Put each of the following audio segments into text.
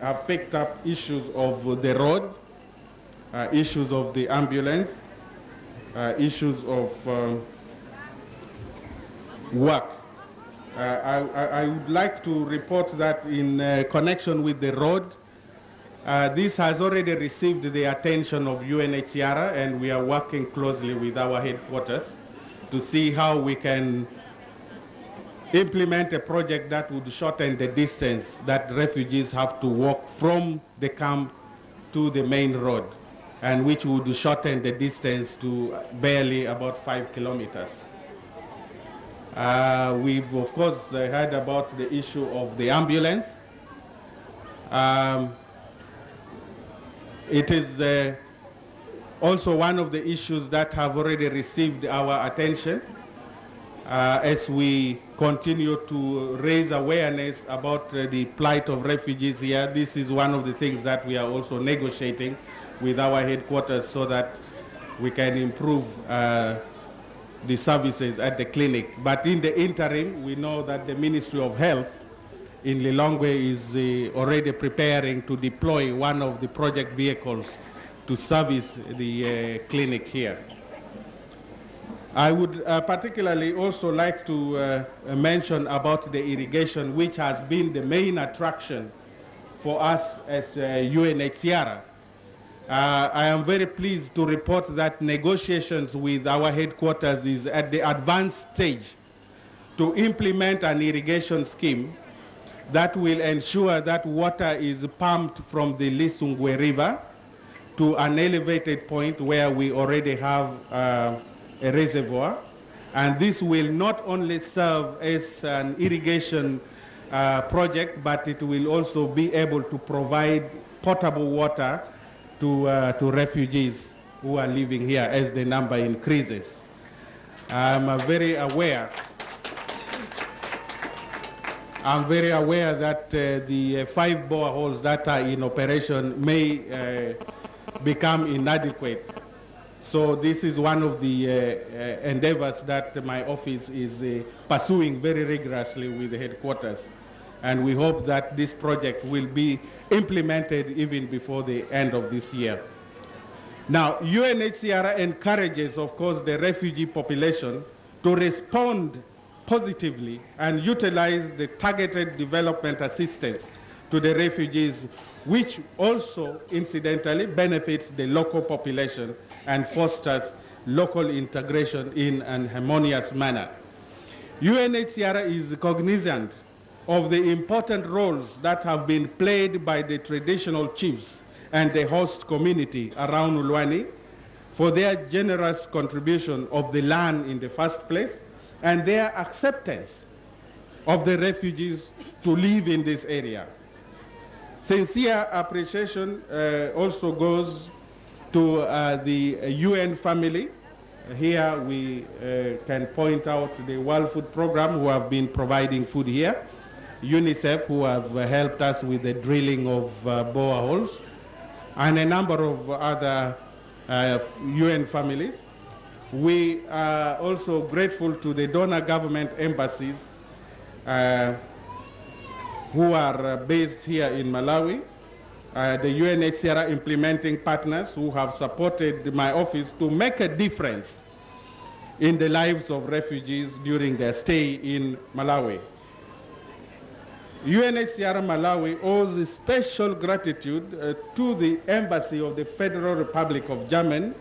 have picked up issues of the road, issues of the ambulance, issues of work. I would like to report that in connection with the road, this has already received the attention of UNHCR, and we are working closely with our headquarters to see how we can implement a project that would shorten the distance that refugees have to walk from the camp to the main road, and which would shorten the distance to barely about 5 kilometers. We've, of course, heard about the issue of the ambulance. It is also one of the issues that have already received our attention as we continue to raise awareness about the plight of refugees here. This is one of the things that we are also negotiating with our headquarters so that we can improve the services at the clinic. But in the interim, we know that the Ministry of Health in Lilongwe is already preparing to deploy one of the project vehicles to service the clinic here. I would particularly also like to mention about the irrigation, which has been the main attraction for us as UNHCR. I am very pleased to report that negotiations with our headquarters is at the advanced stage to implement an irrigation scheme that will ensure that water is pumped from the Lisungwe River to an elevated point where we already have a reservoir. And this will not only serve as an irrigation project, but it will also be able to provide potable water to refugees who are living here as the number increases. I'm very aware that the 5 boreholes that are in operation may become inadequate. So this is one of the endeavors that my office is pursuing very rigorously with the headquarters. And we hope that this project will be implemented even before the end of this year. Now, UNHCR encourages, of course, the refugee population to respond positively and utilize the targeted development assistance to the refugees, which also incidentally benefits the local population and fosters local integration in an harmonious manner. UNHCR is cognizant of the important roles that have been played by the traditional chiefs and the host community around Ulwani for their generous contribution of the land in the first place and their acceptance of the refugees to live in this area. Sincere appreciation also goes to the UN family. Here we can point out the World Food Program, who have been providing food here, UNICEF, who have helped us with the drilling of boreholes, and a number of other UN families. We are also grateful to the donor government embassies who are based here in Malawi, the UNHCR implementing partners who have supported my office to make a difference in the lives of refugees during their stay in Malawi. UNHCR Malawi owes special gratitude to the Embassy of the Federal Republic of Germany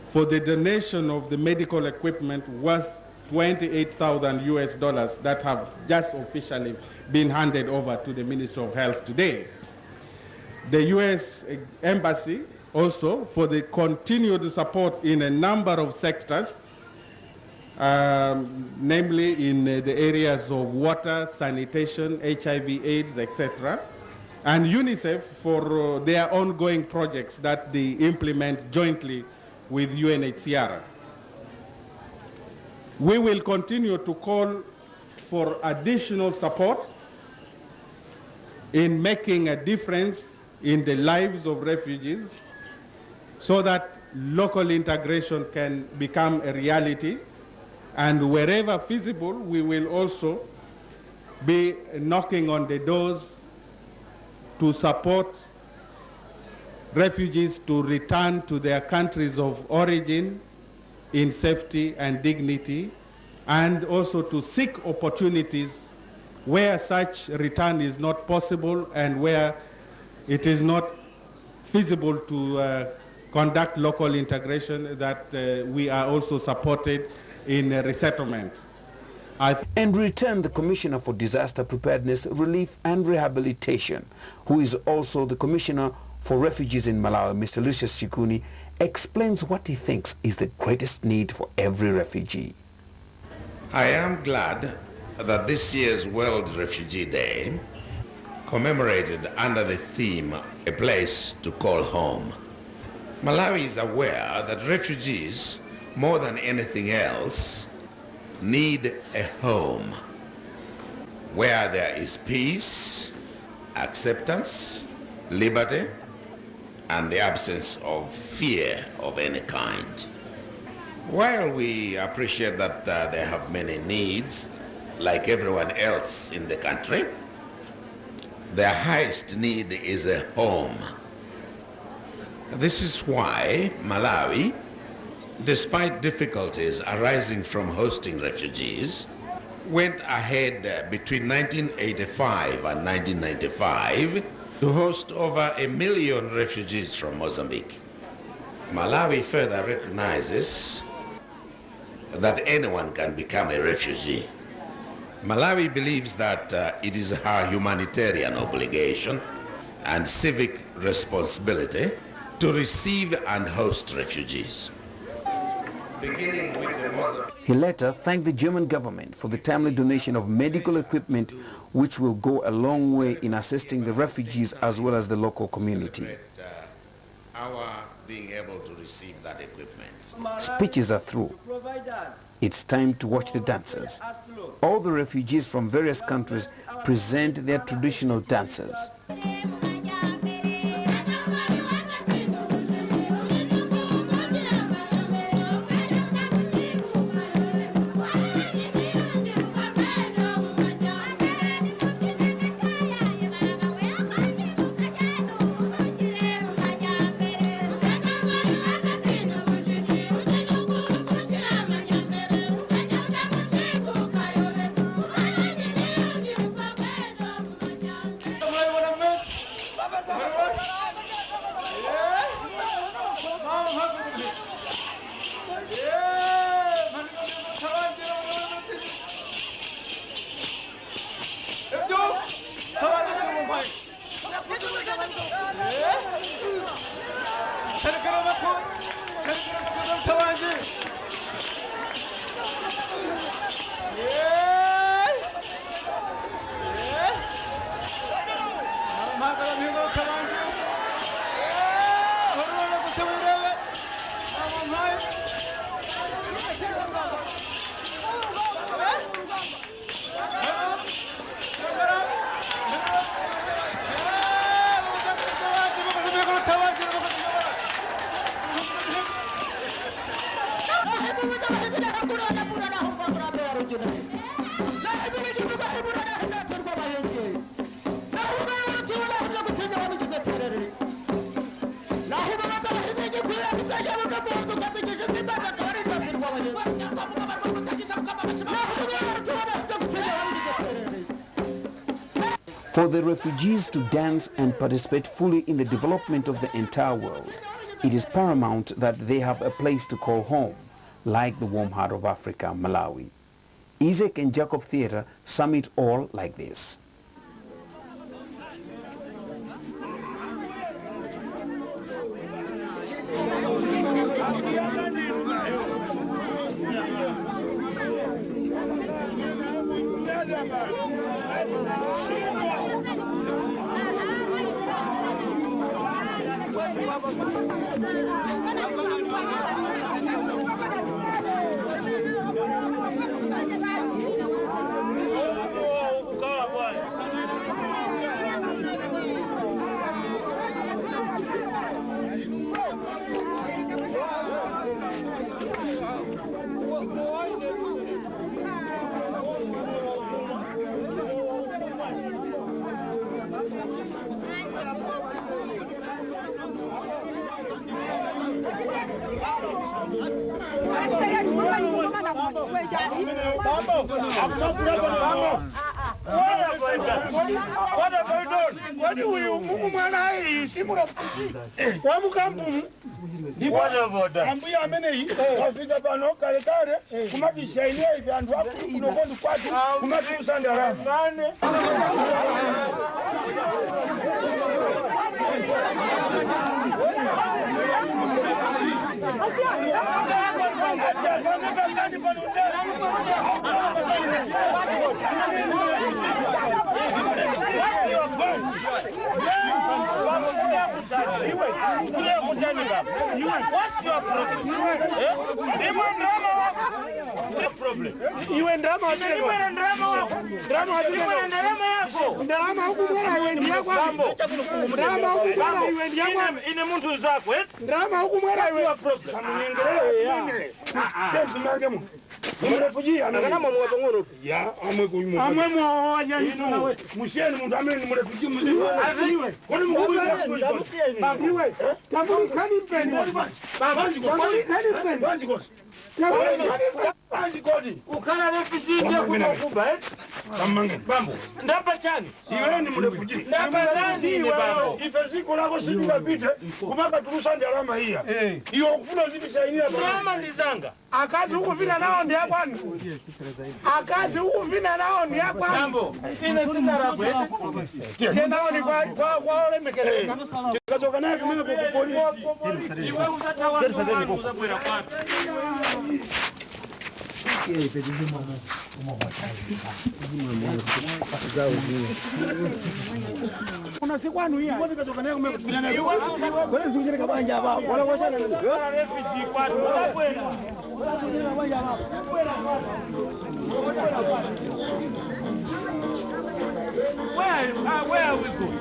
for the donation of the medical equipment worth $28,000 that have just officially been handed over to the Ministry of Health today. The US Embassy also for the continued support in a number of sectors, namely in the areas of water, sanitation, HIV/AIDS, etc., and UNICEF for their ongoing projects that they implement jointly with UNHCR. We will continue to call for additional support in making a difference in the lives of refugees so that local integration can become a reality. And wherever feasible, we will also be knocking on the doors to support refugees to return to their countries of origin in safety and dignity, and also to seek opportunities where such return is not possible and where it is not feasible to conduct local integration, that we are also supported in resettlement. In return, the Commissioner for Disaster Preparedness, Relief and Rehabilitation, who is also the Commissioner for Refugees in Malawi, Mr. Lucius Chikuni, explains what he thinks is the greatest need for every refugee. I am glad that this year's World Refugee Day, commemorated under the theme, A Place to Call Home. Malawi is aware that refugees, more than anything else, need a home where there is peace, acceptance, liberty, and the absence of fear of any kind. While we appreciate that they have many needs, like everyone else in the country, their highest need is a home. This is why Malawi, despite difficulties arising from hosting refugees, went ahead between 1985 and 1995 to host over 1 million refugees from Mozambique. Malawi further recognizes that anyone can become a refugee. Malawi believes that it is her humanitarian obligation and civic responsibility to receive and host refugees. Beginning with the He later thanked the German government for the timely donation of medical equipment, which will go a long way in assisting the refugees as well as the local community. Our being able to receive that equipment. Speeches are through. It's time to watch the dancers. All the refugees from various countries present their traditional dances. For the refugees to dance and participate fully in the development of the entire world, it is paramount that they have a place to call home, like the warm heart of Africa, Malawi. Isaac and Jacob Theatre sum it all like this. What have I done? What do you move my similar? One come. What about that? And we are many. I think about no caretare. Who might be saying if you are going to party, who might be send around. What's your problem? You and drama. Where are we going?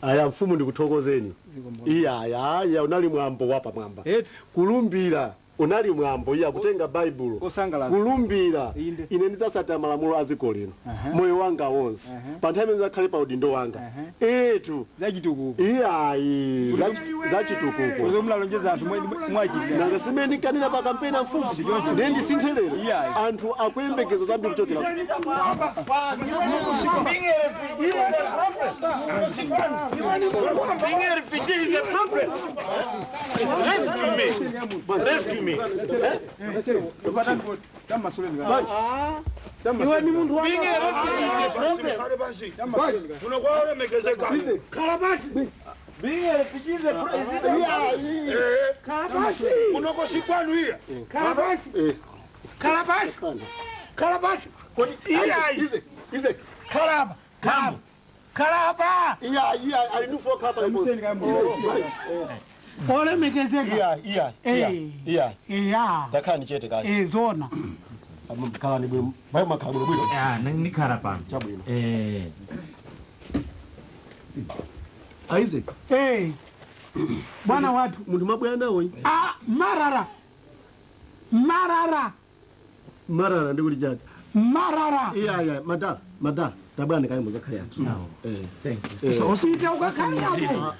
Aya mfumu ndikuthokozeni. Iya unali mwambo wapa mwamba. Kulumbira unali mwambo iya kutenga Bible. Kulumbira ine ndizasata malamulo aziko lino. Moyo wanga wonse. Panthawi nzakhale pa udindo wanga. Etu zachitukuko. Iya zachitukuko. Uzomlalonjeza anthu mwachita. Nanga simeni kanina pa kampeni mfumu. Ndendi sinthelero. Anthu akuyembekeza zambiri kuchokera. Being a refugee is a problem. Rescue me. Rescue me. Being a refugee is a problem. Being a refugee is a problem. Kalaba. Yeah, I do for Kalaba. Ole mekezeka. Yeah. Dakani chete kai. Zona. Kala ni bwe. Bae makabulu bwe. Ni karapa. Chabwino. Isaac. Bwana watu. Mundu mabwe nawe. Marara ndikuli chati. Marara. Yeah, madar. Tabani kai muza kaya. Thank you. So usita ukakali hapo.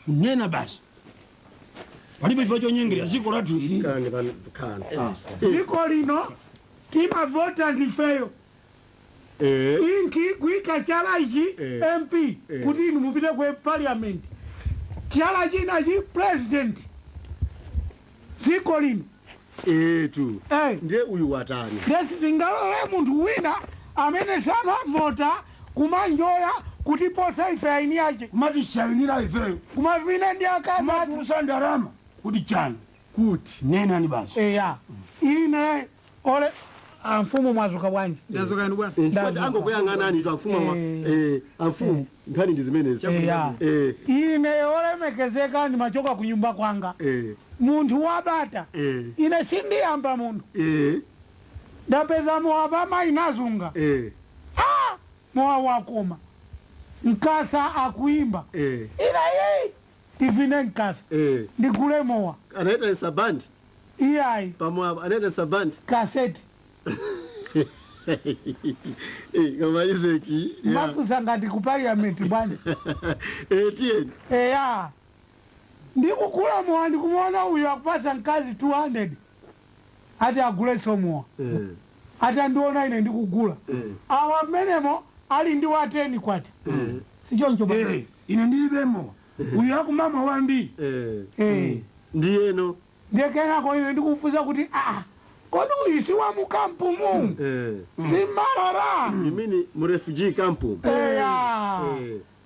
Nena basi. Palipo ifocho nyingi ziko la tuili. Kan. Ziko lino tima vota ndifeyo. Inki kuika chala ichi MP kuti mupite kwa parliament. Chala jina ji president. Ziko lino. Tu. Ndiye uyu watani. President ngalo muntu wina amene sama vota kumanjoya kuti posa ife yache kumati shainira ifeyo kumavina ndi akaza kusandarama kuti chana kuti nena ni basi ine ole amfumo mwazuka bwanji ndazuka ni bwana ango kuyangana ni amfumo amfumo ngani ndizimenezi ine ole mekezeka ni machoka kunyumba kwanga muntu wabata ine sindiyamba muntu ndapeza moaba mainazunga moa wakoma nkasa akuimba ila yei tivine nkasa ndikule moa anaita sabandi iyai pamoa anaita sabandi kaseti kama Iseki mafusa ngati ku parliament bwana tieni ya ndikukula mowa ndikumuona uyu akupasa mkazi 200 ati agule somowa ati andiona ine ndikugula awa mmenemo ali ndi wa 10 kwati sichoncho ine ndilibemo uyu akumama wambi ndiyeno ndekenako ine ndikufuza kuti kodi uyu si wa mukampumu simbarara imini mu refugee camp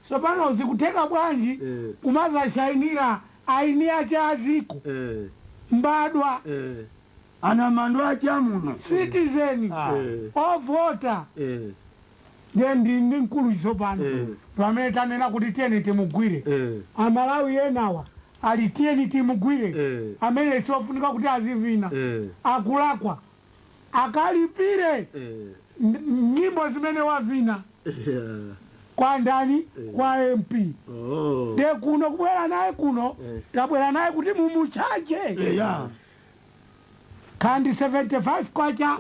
so pano zikutheka bwanji kumaza shainira aini ache aziko mbadwa ana mando achamuno citizen ovota ndi nkulu iso pano pamene tanena kuti tiyeni timugwire amalawi yenawa ali tiyeni timugwire amene sofunika kuti azivina akulakwa akalipire nyimbo zimene wavina kwa ndani kwa MP de kuno kubwera naye kuno tabwera naye kuti mumuchache kandi 75 kwacha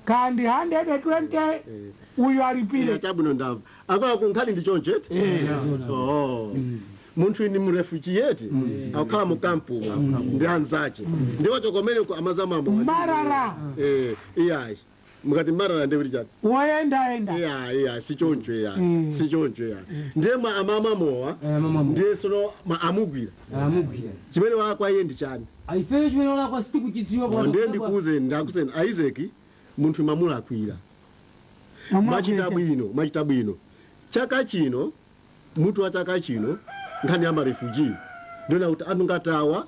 kandi 120 uyu alipire chabuno ndamva akwa kunkhali ndichonjeti munthu ni murefugee yeti akhala mu camp ndi anzache ndiwo chokomene ku amazamamo marara iyayi mukati marara ndi kuti chati woyenda sichoncho ndiye mwa amamamowa ndiye sono amugwira chimene wakwa iye ndi chani aifeyo chimene olakwa sitikuchidziwa kwa ndiye ndikuuzeni Isaac munthu mamulakwira machita bwino chaka chino mutu wa chaka chino nkhani ya marefugee ndiona kuti anthu ngatawa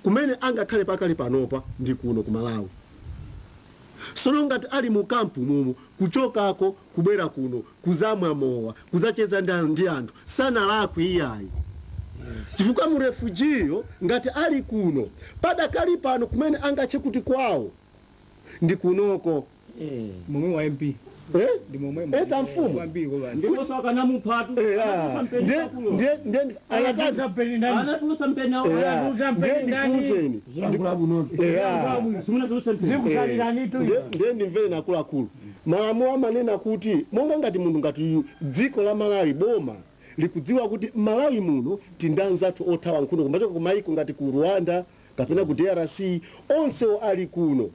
kumene angakhale pakali panopa ndi kuno ku Malawi sono ngati ali mu kampu mumu kuchokako kubwera kuno kuzamwa mowa kuzacheza ndi anthu sanalakwe iyayi chifukwa mu refugee ngati ali kuno padakali pano kumene angache kuti kwawo ndi kunoko momwe wa MP ndi momwe tamfumu ndipo soka namupatu ndiye anataka anatusa mpenya ndikuuzeni ndiye ndimvere nakuluakulu malamulo amanena kuti monga ngati munthu ngati dziko la Malawi boma likudziwa kuti Malawi muno tindanzathu othawa nkhondo kumachokera ku maiko ngati ku Rwanda kapena ku DRC onsewo ali kuno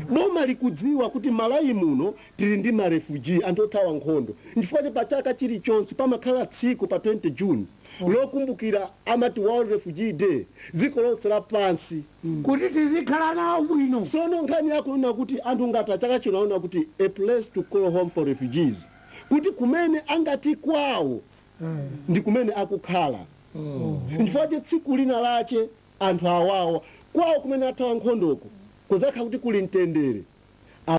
boma likudziwa kuti Malawi muno tili ndi marefugee anthu othawa nkhondo chifukwa pa chaka chilichonse pamakhala tsiku pa 20 June lokumbukira amati World Refugee Day dziko lonse lapansi kuti tizikhala nawo bwino sono nkhani yakunena kuti anthu ngati chaka chino aona kuti a place to call home for refugees kuti kumene angati kwawo ndi kumene akukhala chifukwa tsiku lina lache anthu awawa kwawo kumene athawa nkhondoko kuzakha kuti kuli mtendere